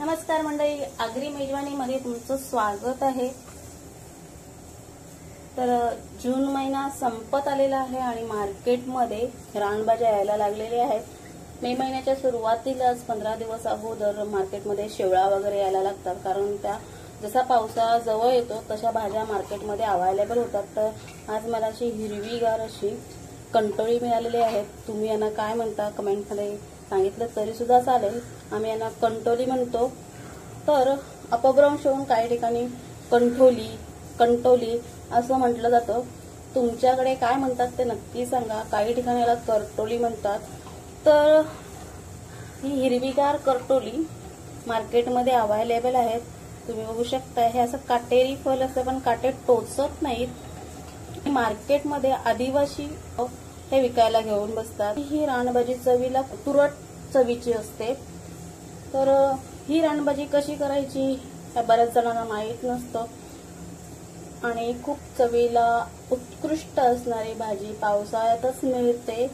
नमस्कार मंडळी, आगरी मेजवानीमध्ये तुमचं स्वागत आहे। तर जून महिना संपत आलेला आहे आणि मार्केटमध्ये रानभाज्या यायला लागलेल्या आहेत। मे महिन्याच्या सुरुवातीलाच 15 दिवस अगोदर मार्केटमध्ये शेवळा वगैरे यायला लागतात, कारण त्या जसा पावसाळा जवळ येतो तशा भाज्या मार्केटमध्ये अवेलेबल होतात। तर आज मला अशी हिरवीगार अशी कंटोळी मिळालेली आहे। तुम्ही यांना काय म्हणता कमेंटमध्ये सांगितलं तरी सुद्धा चालेल। आम्ही यांना कंटोली म्हणतो। तर अपभ्रंश होऊन काही ठिकाणी कंटोली असं म्हटलं जातं। तुमच्याकडे काय म्हणतात ते नक्की सांगा। काही ठिकाणी याला करटोली म्हणतात। तर ही हिरवीगार करटोली मार्केटमध्ये अवेलेबल आहेत। तुम्ही बघू शकता, हे असं काटेरी फळ असतं पण काटे टोचत नाहीत। मार्केटमध्ये आदिवासी हे विकायला घेऊन बसतात। ही रानभाजी चवीला तुरट चवीची असते। तर ही रानभाजी कशी करायची हे बऱ्याच जणांना माहित नसतं आणि खूप चवीला उत्कृष्ट असणारी भाजी पावसाळ्यातच मिळते।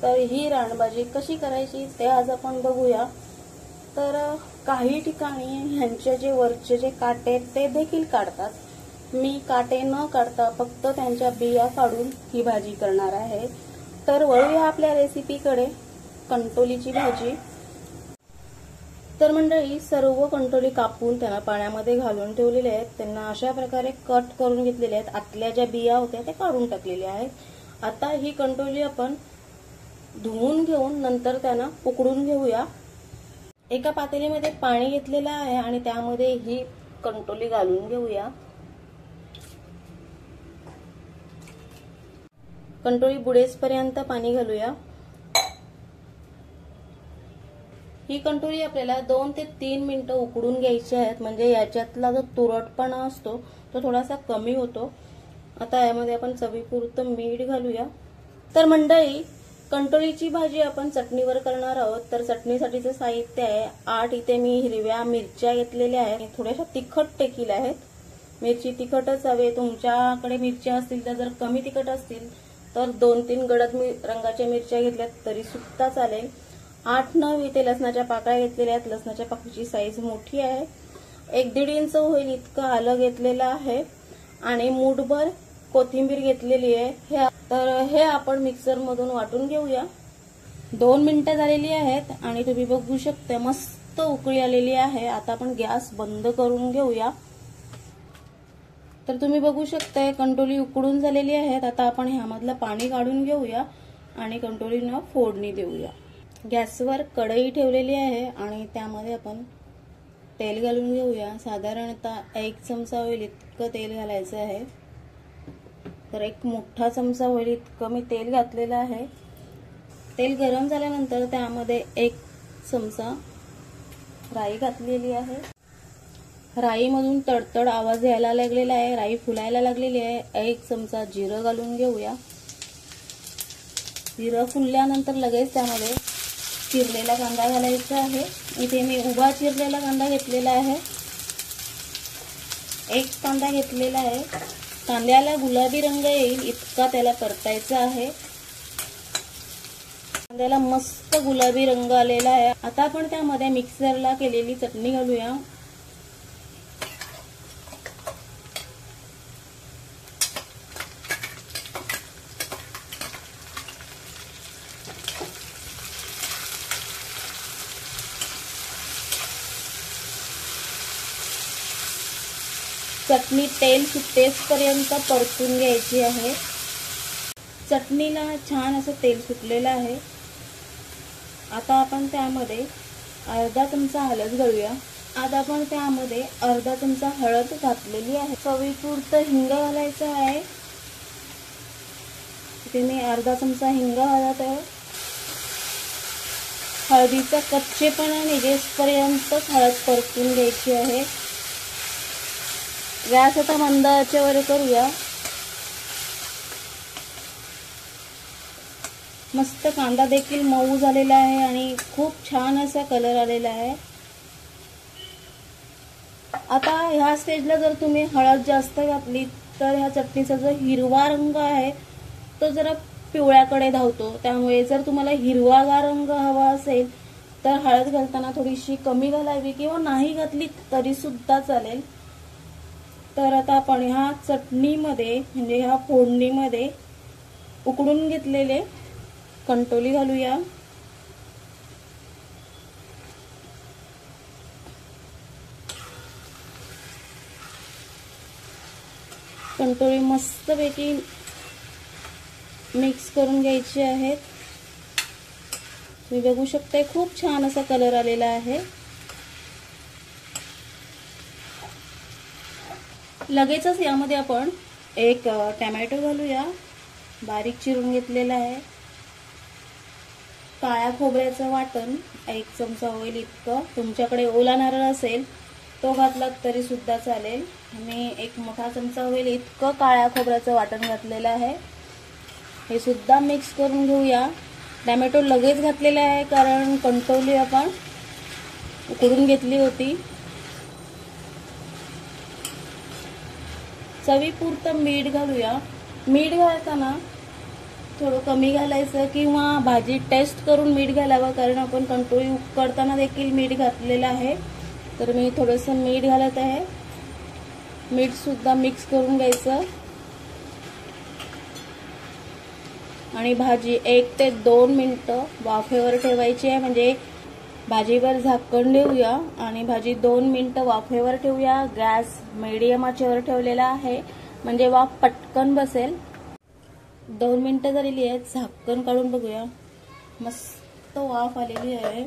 तर ही रानभाजी कशी करायची ते आज आपण बघूया। तर काही ठिकाणी ह्यांचे जे वरचे जे काटे ते देखील काढतात। मी काटे न काढता फक्त त्यांच्या बिया काढून ही भाजी करणार आहे। तर वळूया आपल्या रेसिपीकडे, कंटोलीची भाजी। तर मंडळी, सर्व कंटोली कापून त्याला पाण्यामध्ये घालून ठेवलेले आहेत। त्यांना अशा प्रकारे कट करून घेतलेले आहेत। आतल्या ज्या बिया होत्या त्या काढून टाकलेल्या आहेत। आता ही कंटोली आपण धुवून घेऊन नंतर त्यांना उकडून घेऊया। एका पातेलीमध्ये पाणी घेतलेलं आहे आणि त्यामध्ये ही कंटोली घालून घेऊया। कंटोली बुडेसपर्यंत पाणी घालूया। ही कंटोली आपल्याला 2 ते 3 मिनिटं उकडून घ्यायची आहेत, म्हणजे याच्यातला जो तुरटपणा असतो तो थोडासा कमी होतो। आता यामध्ये आपण चवीपुरतं मीठ घालूया। तर मंडळी, कंटोलीची भाजी आपण चटणीवर करणार आहोत। तर चटणीसाठीचे साहित्य आहे 8 इथे मी हिरव्या मिरच्या घेतलेल्या आहेत। थोड्याशा तिखट देखील आहेत। मिरची तिखटच हवे। तुमच्याकडे मिरच्या असतील तर जर कमी तिखट असतील तर 2-3 गडद रंगाच्या मिरच्या घेतल्यात तरी सुद्धा चालेल। 8-9 इथे लसणाच्या पाकळ्या घेतलेल्या आहेत। लसणाच्या पाकळीची साईज मोठी आहे। 1-1.5 इंच होईल इतकं आलं घेतलेलं आहे आणि मूठभर कोथिंबीर घेतलेली आहे। हे आपण मिक्सर मधून वाटून घेऊया। 2 मिनिटं झालेली आहेत आणि तुम्ही बघू शकता मस्त उकळी आलेली आहे। आता आपण गॅस बंद करून घेऊया। तर तुम्ही बघू शकता कंटोली उकडून झालेली आहेत। आता आपण ह्यामधलं पाणी काढून घेऊया आणि कंटोलीला फोडणी देऊया। गॅसवर कढई ठेवलेली आहे आणि त्यामध्ये आपण तेल घालून घेऊया। साधारणतः 1 चमचा होईल इतकं तेल घालायचं आहे। तर 1 मोठा चमचा होईल इतकं मी तेल घातलेलं आहे। तेल गरम झाल्यानंतर त्यामध्ये 1 चमचा राई घातलेली आहे। राईमधून तडतड आवाज यायला लागलेला आहे, राई फुलायला लागलेली आहे। 1 चमचा जिरं घालून घेऊया। जिरं फुलल्यानंतर लगेच त्यामध्ये चिरलेला कांदा घालायचा आहे। इथे मी उभा चिरलेला कांदा घेतलेला आहे। 1 कांदा घेतलेला आहे। कांद्याला गुलाबी रंग येईल इतका त्याला परतायचा आहे। कांद्याला मस्त गुलाबी रंग आलेला आहे। आता आपण त्यामध्ये मिक्सरला केलेली चटणी घालूया। चटणी तेल सुटेपर्यंत परतून घ्यायची आहे। चटणीला छान असं तेल सुटलेलं आहे। आता आपण त्यामध्ये अर्धा चमचा हळद घालूया। आता आपण त्यामध्ये अर्धा चमचा हळद घातलेली आहे। चवीपुरतं हिंग घालायचं आहे। इथे मी अर्धा चमचा हिंग घालत आहे। हळदीचा कच्चेपणा निघेपर्यंत हळद परतून घ्यायची आहे। गॅस आता मंद आचेवर करूया। मस्त कांदा देखील मऊ झालेला आहे आणि खूप छान असा कलर आलेला आहे। आता ह्या स्टेजला जर तुम्ही हळद जास्त घातली तर ह्या चटणीचा जो हिरवा रंग आहे तो जरा पिवळ्याकडे धावतो। त्यामुळे जर तुम्हाला हिरवागार रंग हवा असेल तर हळद घालताना थोडीशी कमी घालावी किंवा नाही घातली तरी सुद्धा चालेल। तर आता आपण ह्या चटणीमध्ये म्हणजे ह्या फोडणीमध्ये उकडून घेतलेले कंटोली घालूया। कंटोली मस्तपैकी मिक्स करून घ्यायची आहेत। तुम्ही बघू शकता खूप छान असा कलर आलेला आहे। लगेचच यामध्ये आपण एक टोमॅटो घालूया, बारीक चिरून घेतलेला आहे। काळ्या खोबऱ्याचं वाटण 1 चमचा होईल इतकं, तुमच्याकडे ओला नारळ असेल तो घातलात तरी सुद्धा चालेल। मी 1 मोठा चमचा होईल इतकं काळ्या खोबऱ्याचं वाटण घातलेलं आहे। हे सुद्धा मिक्स करून घेऊया। टोमॅटो लगेच घातलेला आहे कारण कंटोली आपण उकडून घेतली होती। चवीपुरतं मीठ घालूया। मीठ घालताना थोडं कमी घालायचं किंवा भाजी टेस्ट करून मीठ घालावं, कारण आपण कंटोली उकडताना देखील मीठ घातलेलं आहे। तर मी थोडंसं मीठ घालत आहे। मीठ सुद्धा मिक्स करून घ्यायचं आणि भाजी 1 ते 2 मिनिटं वाफेवर ठेवायची आहे। म्हणजे भाजीवर झाकण ठेवूया आणि भाजी 2 मिनिटं वाफेवर ठेवूया। गॅस मीडियम आचेवर ठेवलेला आहे म्हणजे वाफ पटकन बसेल। 2 मिनिटं झालेली आहेत, झाकण काढून बघूया। मस्त वाफ आलेली आहे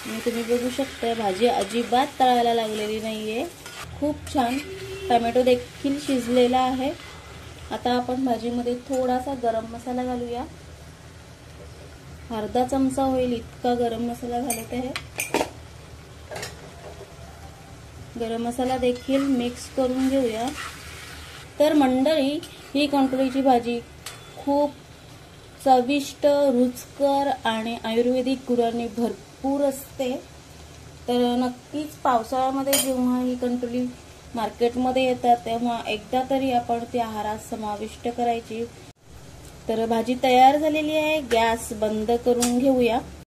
आणि तुम्ही बघू शकता भाजी अजिबात तळायला लागलेली नाहीये। खूप छान टोमॅटो देखील शिजलेला आहे। आता आपण भाजीमध्ये थोडासा गरम मसाला घालूया। अर्धा चमचा होईल इतका गरम मसाला घालत आहे। गरम मसाला देखील मिक्स करून घेऊया। तर मंडळी, ही कंटोलीची भाजी खूप चविष्ट, रुचकर आणि आयुर्वेदिक गुणांनी भरपूर असते। तर नक्कीच पावसाळ्यामध्ये जेव्हा ही कंटोली मार्केटमध्ये येतात तेव्हा एकदा तरी आपण ती आहारात समाविष्ट करायची। तर भाजी तयार झालेली आहे, गॅस बंद करून घेऊया।